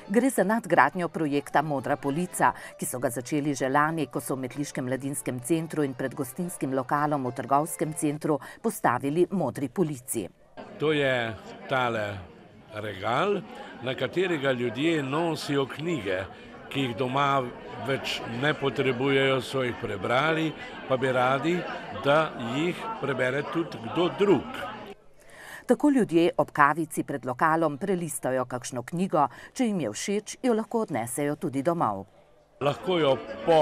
Gre za nadgradnjo projekta Modra polica, ki so ga začeli že lani, ko so v Metliškem mladinskem centru in pred gostinskim lokalom v trgovskem centru postavili modri polici. To je tale regal, na katerega ljudje nosijo knjige, ki jih doma več ne potrebujejo, so jih prebrali, pa bi radi, da jih prebere tudi kdo drug. Tako ljudje ob kavici pred lokalom prelistajo kakšno knjigo, če jim je všeč, jo lahko odnesejo tudi domov. Lahko jo po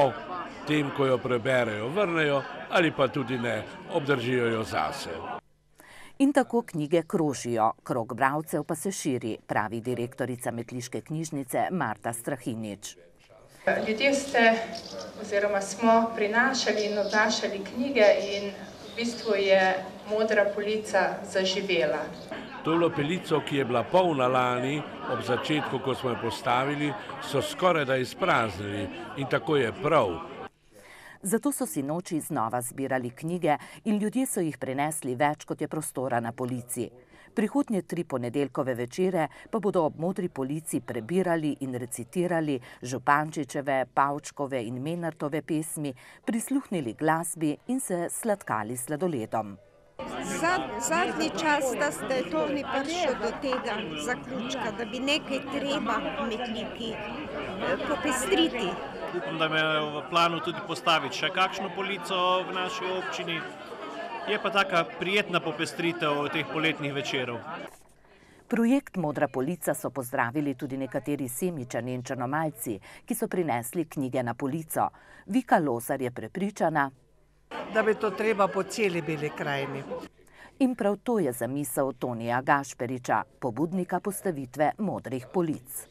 tem, ko jo preberejo, vrnejo ali pa tudi ne, obdržijo jo zase. In tako knjige krožijo, krog bralcev pa se širi, pravi direktorica Metliške knjižnice Marta Strahinič. Ljudje smo prinašali in odnašali knjige in v bistvu je Modra polica zaživela. To polico, ki je bila polna lani, ob začetku, ko smo jo postavili, so skoraj da izpraznili in tako je prav. Zato so si noči znova zbirali knjige in ljudje so jih prinesli več, kot je prostora na polici. Prihodnje 3 ponedeljkove večere pa bodo ob Modri polici prebirali in recitirali Župančičeve, Pavčkove in Menartove pesmi, prisluhnili glasbi in se sladkali sladoledom. Zadnji čas, da ste to ni prišlo do tega zaključka, da bi nekaj treba Metliki popestriti. Upam, da me v planu tudi postaviti še kakšno polico v naši občini. Je pa taka prijetna popestritev teh poletnih večerov. Projekt Modra polica so pozdravili tudi nekateri Semičani in Črnomaljci, ki so prinesli knjige na polico. Vika Lozar je prepričana, da bi to treba po celi Beli krajini. In prav to je zamisel Tonija Gašperiča, pobudnika postavitve modrih polic.